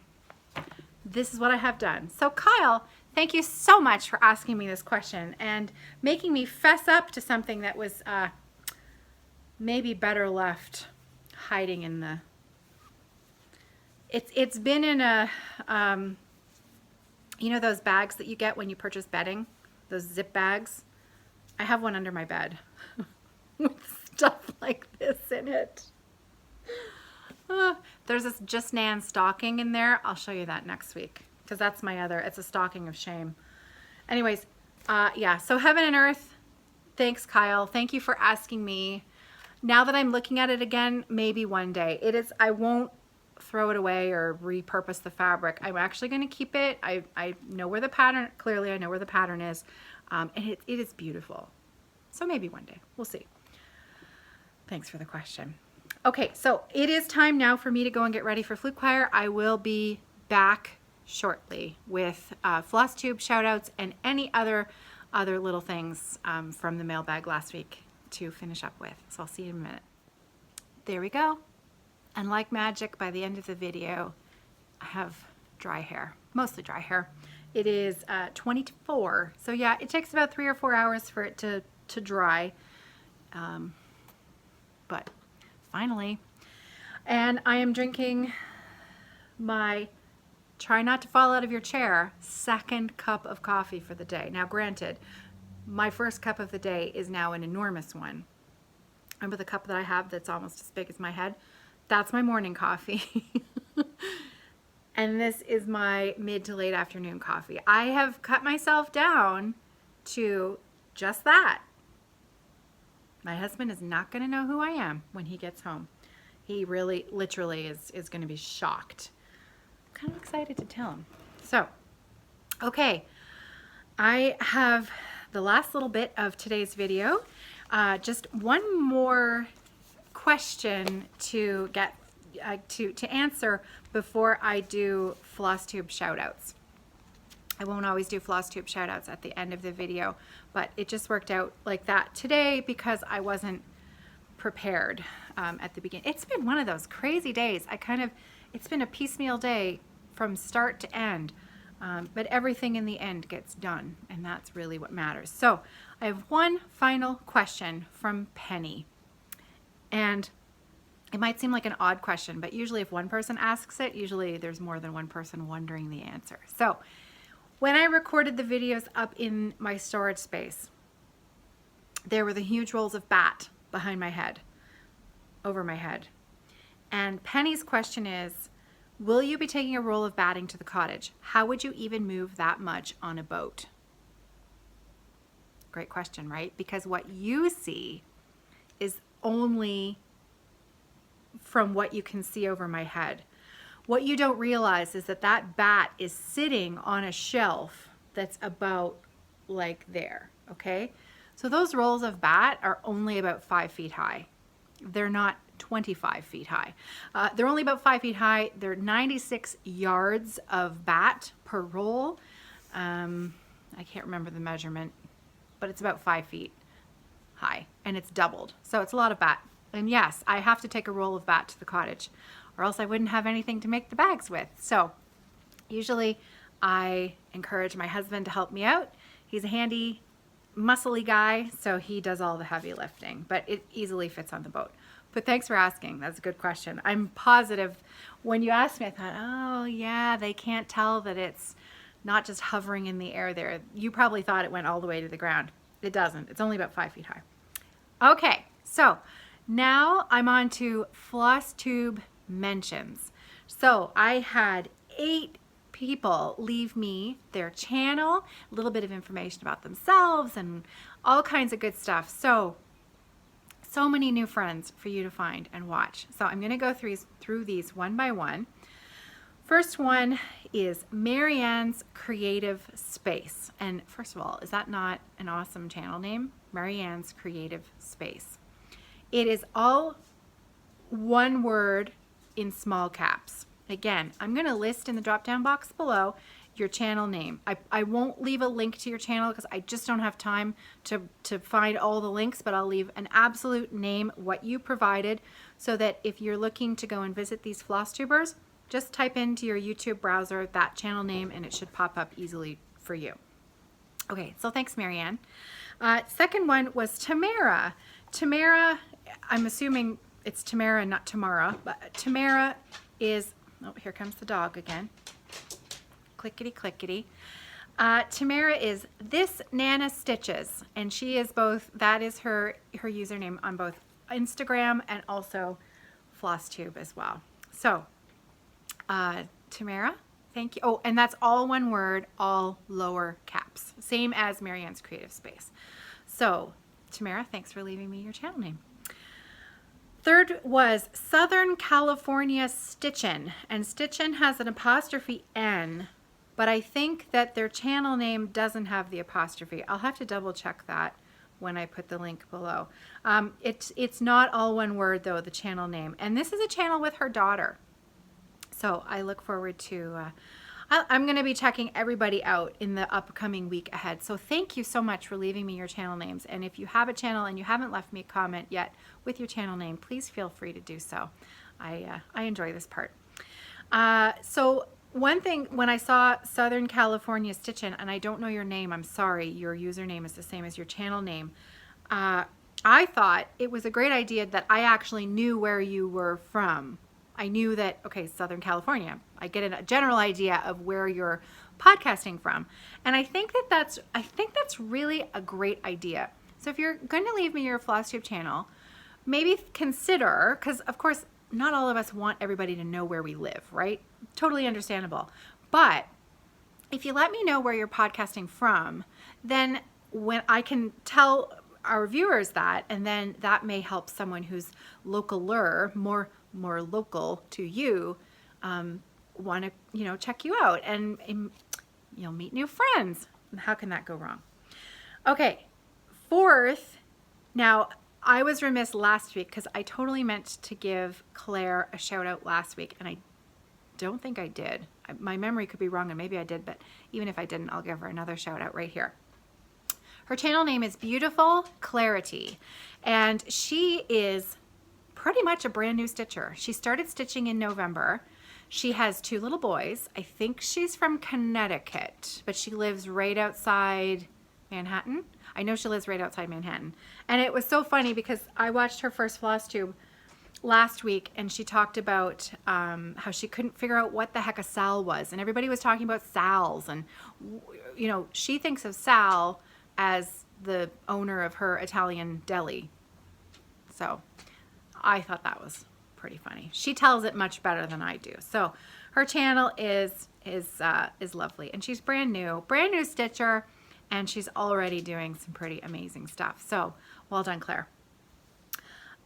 This is what I have done. So Kyle, thank you so much for asking me this question and making me fess up to something that was maybe better left hiding in the... It's been in a, you know those bags that you get when you purchase bedding? Those zip bags? I have one under my bed with stuff like this in it. There's this Just Nan stocking in there. I'll show you that next week because that's my other, it's a stocking of shame. Anyways, yeah, so heaven and earth. Thanks, Kyle. Thank you for asking me. Now that I'm looking at it again, maybe one day. It is, I won't throw it away or repurpose the fabric. I'm actually going to keep it. I know where the pattern, clearly I know where the pattern is, and it is beautiful. So maybe one day, we'll see. Thanks for the question. Okay, so it is time now for me to go and get ready for flute choir. I will be back shortly with Flosstube shoutouts and any other little things from the mailbag last week to finish up with. So I'll see you in a minute. There we go. And like magic, by the end of the video, I have dry hair, mostly dry hair. It is 24, so yeah, it takes about 3 or 4 hours for it to dry, but finally. And I am drinking my, try not to fall out of your chair, second cup of coffee for the day. Now granted, my first cup of the day is now an enormous one. Remember the cup that I have that's almost as big as my head? That's my morning coffee. And this is my mid to late afternoon coffee. I have cut myself down to just that. My husband is not going to know who I am when he gets home. He really, literally is going to be shocked. I'm kind of excited to tell him. So, okay. I have the last little bit of today's video. Just one more question to get to answer before I do Flosstube shoutouts. I won't always do Flosstube shoutouts at the end of the video, but it just worked out like that today because I wasn't prepared at the beginning. It's been one of those crazy days. It's been a piecemeal day from start to end, but everything in the end gets done, and that's really what matters. So I have one final question from Penny. And it might seem like an odd question, but usually if one person asks it, usually there's more than one person wondering the answer. So when I recorded the videos up in my storage space, there were the huge rolls of bat behind my head. over my head. And Penny's question is, will you be taking a roll of batting to the cottage? How would you even move that much on a boat? Great question, right? Because what you see is only from what you can see over my head. What you don't realize is that that bat is sitting on a shelf that's about like there, okay? So those rolls of bat are only about 5 feet high. They're not 25 feet high. They're only about 5 feet high. They're 96 yards of bat per roll. I can't remember the measurement, but it's about 5 feet high, and it's doubled. So it's a lot of bat. And yes, I have to take a roll of bat to the cottage, or else I wouldn't have anything to make the bags with. So usually I encourage my husband to help me out. He's a handy, muscly guy, so he does all the heavy lifting, but it easily fits on the boat. But thanks for asking. That's a good question. I'm positive when you asked me, I thought, oh yeah, they can't tell that it's not just hovering in the air there. You probably thought it went all the way to the ground. It doesn't. It's only about 5 feet high. Okay, so now I'm on to Flosstube mentions. So I had 8 people leave me their channel, a little bit of information about themselves and all kinds of good stuff. So many new friends for you to find and watch. So I'm going to go through these one by one. First one is Marianne's Creative Space. And first of all, is that not an awesome channel name? Marianne's Creative Space. It is all one word in small caps. Again, I'm going to list in the drop down box below your channel name. I won't leave a link to your channel because I just don't have time to find all the links, but I'll leave an absolute name, what you provided, so that if you're looking to go and visit these Flosstubers, just type into your YouTube browser that channel name and it should pop up easily for you. Okay, so thanks, Marianne. Second one was Tamara. Tamara, I'm assuming it's Tamara, not Tamara, but Tamara is, oh, here comes the dog again. Clickety, clickety. Tamara is thisnanastitches, and she is both, that is her username on both Instagram and also Flosstube as well. So, Tamara, thank you. Oh, and that's all one word, all lower caps, same as Marianne's Creative Space. So, Tamara, thanks for leaving me your channel name. Third was Southern California Stitchn, and Stitchn has an apostrophe N, but I think that their channel name doesn't have the apostrophe. I'll have to double check that when I put the link below. It's not all one word though, the channel name, and this is a channel with her daughter. So I look forward to, I'm going to be checking everybody out in the upcoming week ahead. So thank you so much for leaving me your channel names. And if you have a channel and you haven't left me a comment yet with your channel name, please feel free to do so. I enjoy this part. So one thing, when I saw Southern California Stitchn, and I don't know your name, I'm sorry, your username is the same as your channel name. I thought it was a great idea that I actually knew where you were from. I knew that, okay, Southern California. I get a general idea of where you're podcasting from. And I think that's really a great idea. So if you're going to leave me your Flosstube channel, maybe consider, because of course, not all of us want everybody to know where we live, right? Totally understandable. But if you let me know where you're podcasting from, then when I can tell our viewers that, and then that may help someone who's localer, more local to you, want to, check you out, and you'll meet new friends. How can that go wrong? Okay, fourth, now I was remiss last week because I totally meant to give Claire a shout out last week, and I don't think I did. My memory could be wrong, and maybe I did, but even if I didn't, I'll give her another shout out right here. Her channel name is Beautiful Clareity, and she is pretty much a brand new stitcher. She started stitching in November. She has 2 little boys. I think she's from Connecticut, but she lives right outside Manhattan. I know she lives right outside Manhattan. And it was so funny because I watched her first Flosstube last week, and she talked about how she couldn't figure out what the heck a Sal was. And everybody was talking about Sals. And, she thinks of Sal as the owner of her Italian deli. So I thought that was pretty funny. She tells it much better than I do. So her channel is lovely, and she's brand new stitcher, and she's already doing some pretty amazing stuff. So well done, Claire.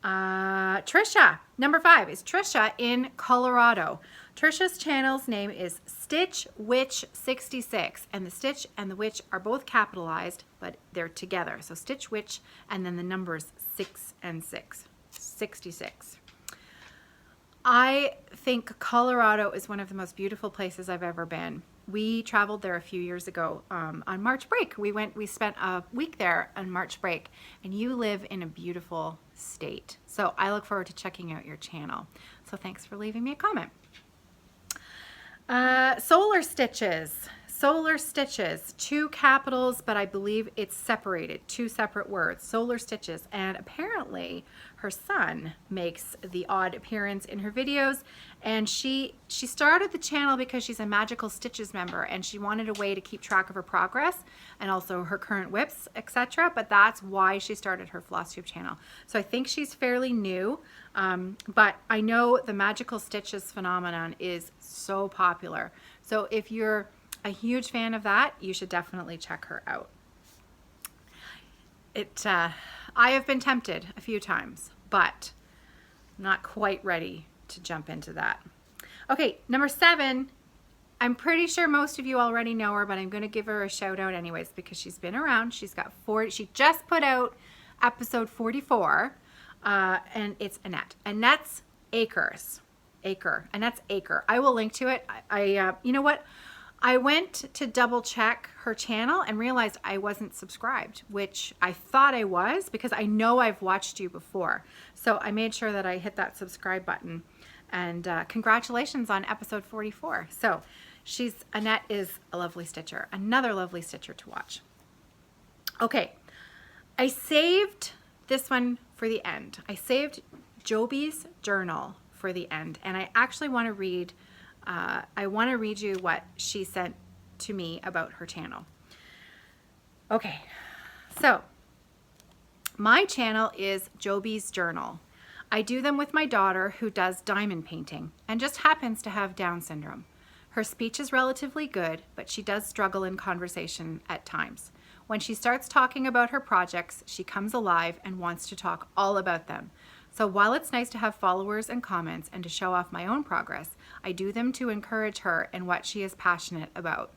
Trisha, number 5 is Trisha in Colorado. Trisha's channel's name is Stitch Witch 66, and the Stitch and the Witch are both capitalized, but they're together. So Stitch Witch and then the numbers 6 and 6, 66. I think Colorado is one of the most beautiful places I've ever been. We traveled there a few years ago on March break. We spent a week there on March break, and you live in a beautiful state. So I look forward to checking out your channel. So thanks for leaving me a comment. Solar Stitches, 2 capitals, but I believe it's separated, 2 separate words, Solar Stitches. And apparently her son makes the odd appearance in her videos, and she started the channel because she's a Magical Stitches member, and she wanted a way to keep track of her progress and also her current whips, etc. But that's why she started her Flosstube channel. So I think she's fairly new, but I know the Magical Stitches phenomenon is so popular. So if you're a huge fan of that, you should definitely check her out. I have been tempted a few times, but not quite ready to jump into that. Okay, number 7, I'm pretty sure most of you already know her, but I'm going to give her a shout out anyways because she's been around. She's got 40, she just put out episode 44, and it's Annette. Annette's Annette's Acre. I will link to it. You know what? I went to double check her channel and realized I wasn't subscribed, which I thought I was because I know I've watched you before. So I made sure that I hit that subscribe button, and congratulations on episode 44. So Annette is a lovely stitcher, another lovely stitcher to watch. Okay, I saved this one for the end. I saved Joby's journal for the end, and I actually want to read you what she sent to me about her channel. Okay, so my channel is Joby's Journal. I do them with my daughter, who does diamond painting and just happens to have Down syndrome. Her speech is relatively good, but she does struggle in conversation at times. When she starts talking about her projects, she comes alive and wants to talk all about them. So while it's nice to have followers and comments and to show off my own progress, I do them to encourage her in what she is passionate about.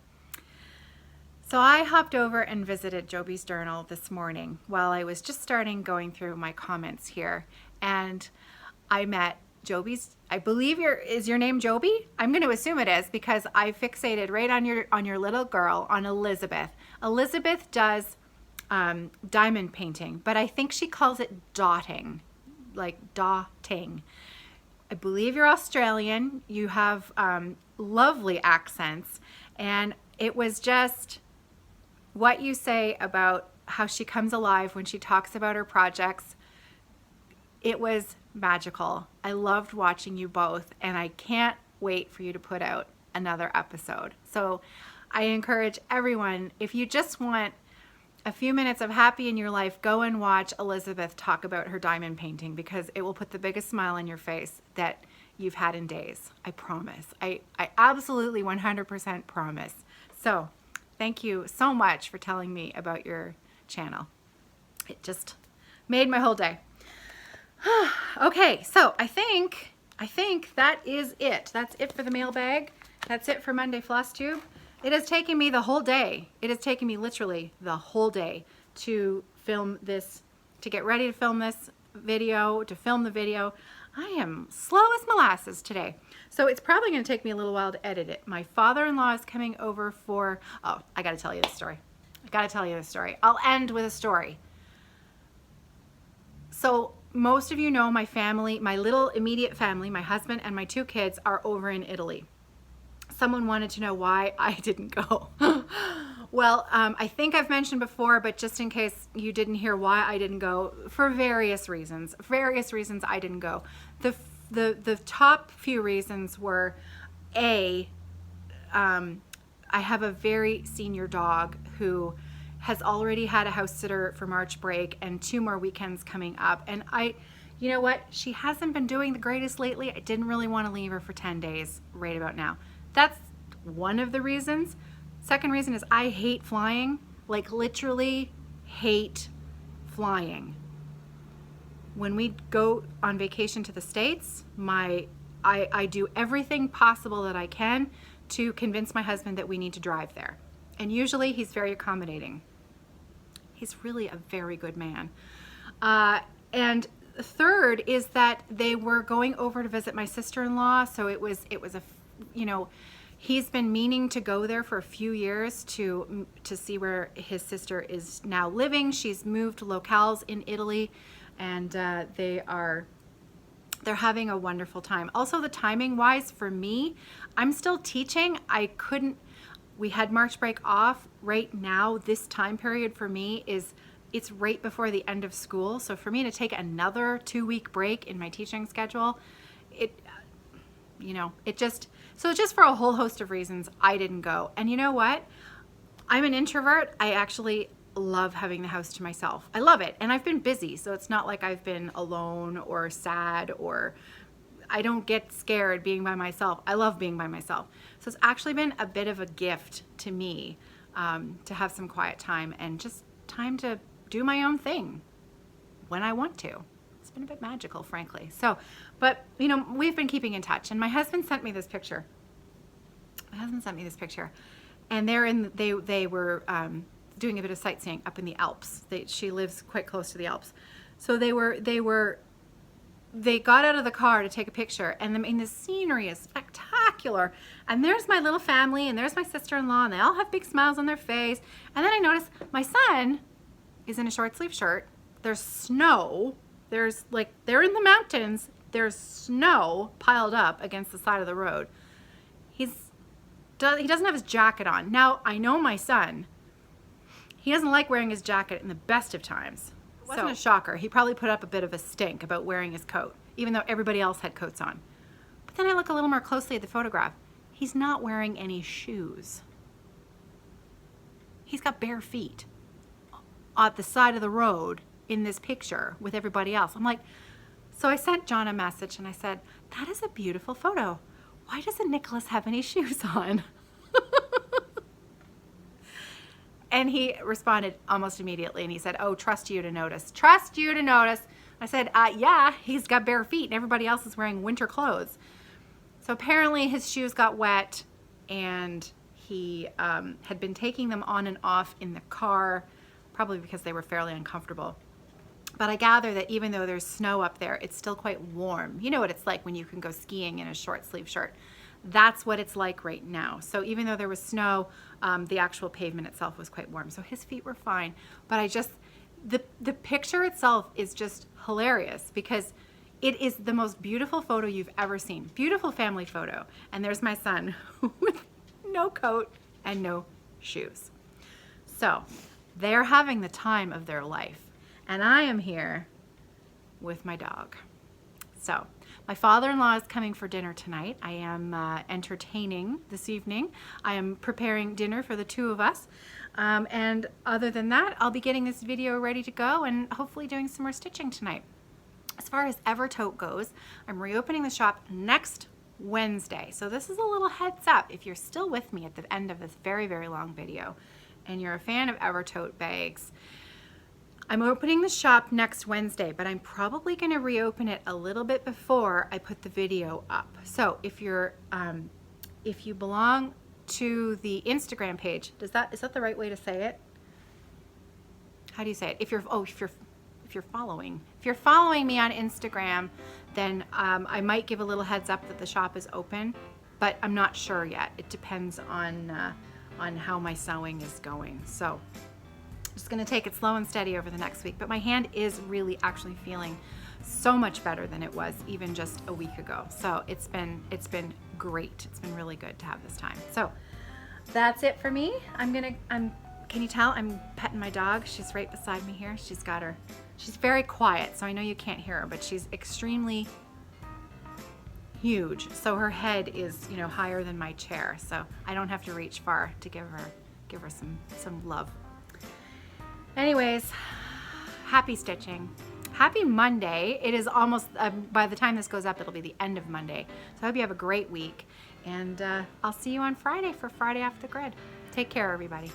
So I hopped over and visited Joby's journal this morning while I was just going through my comments here, and I met Joby's, I believe is your name Joby? I'm going to assume it is because I fixated right on your little girl, on Elizabeth. Elizabeth does diamond painting, but I think she calls it dotting. Like dotting. I believe you're Australian. You have lovely accents, and it was just what you say about how she comes alive when she talks about her projects. It was magical. I loved watching you both, and I can't wait for you to put out another episode. So I encourage everyone, if you just want a few minutes of happy in your life, go and watch Elizabeth talk about her diamond painting, because it will put the biggest smile on your face that you've had in days. I promise. I absolutely 100% promise. So thank you so much for telling me about your channel. It just made my whole day. Okay, so I think that is it. That's it for the mailbag. That's it for Monday Flosstube. It has taken me the whole day. It has taken me literally the whole day to film this, to get ready to film this video, to film the video. I am slow as molasses today. So it's probably going to take me a little while to edit it. My father-in-law is coming over for, oh, I got to tell you this story. I'll end with a story. So most of you know my family, my little immediate family, my husband and my 2 kids are over in Italy. Someone wanted to know why I didn't go. Well, I think I've mentioned before, but just in case you didn't hear why I didn't go, for various reasons I didn't go. The top few reasons were, I have a very senior dog who has already had a house sitter for March break and 2 more weekends coming up. And You know what? She hasn't been doing the greatest lately. I didn't really want to leave her for 10 days right about now. That's one of the reasons. Second reason is I hate flying, like literally hate flying. When we go on vacation to the States, I do everything possible that I can to convince my husband that we need to drive there. And usually he's very accommodating. He's really a very good man. And third is that they were going over to visit my sister-in-law, so it was a, you know, he's been meaning to go there for a few years to see where his sister is now living. She's moved locales in Italy, and they're having a wonderful time. Also, the timing wise for me, I'm still teaching. We had March break off. Right now, this time period for me it's right before the end of school. So for me to take another 2-week break in my teaching schedule, just for a whole host of reasons, I didn't go. And you know what? I'm an introvert. I actually love having the house to myself. I love it. And I've been busy, so it's not like I've been alone or sad, or I don't get scared being by myself. I love being by myself. So it's actually been a bit of a gift to me to have some quiet time and just time to do my own thing when I want to. It's been a bit magical, frankly. So, but you know, we've been keeping in touch, and my husband sent me this picture. And they were doing a bit of sightseeing up in the Alps. She lives quite close to the Alps. So they got out of the car to take a picture, and the scenery is spectacular. And there's my little family, and there's my sister-in-law, and they all have big smiles on their face. And then I noticed my son is in a short sleeve shirt. There's snow. They're in the mountains. There's snow piled up against the side of the road. He doesn't have his jacket on. Now, I know my son. He doesn't like wearing his jacket in the best of times. It wasn't a shocker. He probably put up a bit of a stink about wearing his coat, even though everybody else had coats on. But then I look a little more closely at the photograph. He's not wearing any shoes. He's got bare feet at the side of the road in this picture with everybody else. I'm like, so I sent John a message and I said, that is a beautiful photo. Why doesn't Nicholas have any shoes on? And he responded almost immediately, and he said, oh, trust you to notice. Trust you to notice. I said, yeah, he's got bare feet and everybody else is wearing winter clothes. So apparently his shoes got wet, and he had been taking them on and off in the car, probably because they were fairly uncomfortable. But I gather that even though there's snow up there, it's still quite warm. You know what it's like when you can go skiing in a short sleeve shirt. That's what it's like right now. So even though there was snow, the actual pavement itself was quite warm. So his feet were fine. But the picture itself is just hilarious, because it is the most beautiful photo you've ever seen. Beautiful family photo. And there's my son with no coat and no shoes. So they're having the time of their life. And I am here with my dog. So my father-in-law is coming for dinner tonight. I am entertaining this evening. I am preparing dinner for the two of us. And other than that, I'll be getting this video ready to go and hopefully doing some more stitching tonight. As far as Evertote goes, I'm reopening the shop next Wednesday. So this is a little heads up. If you're still with me at the end of this very, very long video and you're a fan of Evertote bags, I'm opening the shop next Wednesday, but I'm probably going to reopen it a little bit before I put the video up. So if you belong to the Instagram page, is that the right way to say it? How do you say it? If you're following me on Instagram, then I might give a little heads up that the shop is open, but I'm not sure yet. It depends on how my sewing is going. So just going to take it slow and steady over the next week. But my hand is really actually feeling so much better than it was even just a week ago. So it's been great. It's been really good to have this time. So that's it for me. Can you tell I'm petting my dog? She's right beside me here. She's very quiet, so I know you can't hear her, but she's extremely huge. So her head is, higher than my chair. So I don't have to reach far to give her some love. Anyways, happy stitching. happy Monday. It is almost, by the time this goes up, it'll be the end of Monday. So I hope you have a great week. And I'll see you on Friday for Friday Off the Grid. Take care, everybody.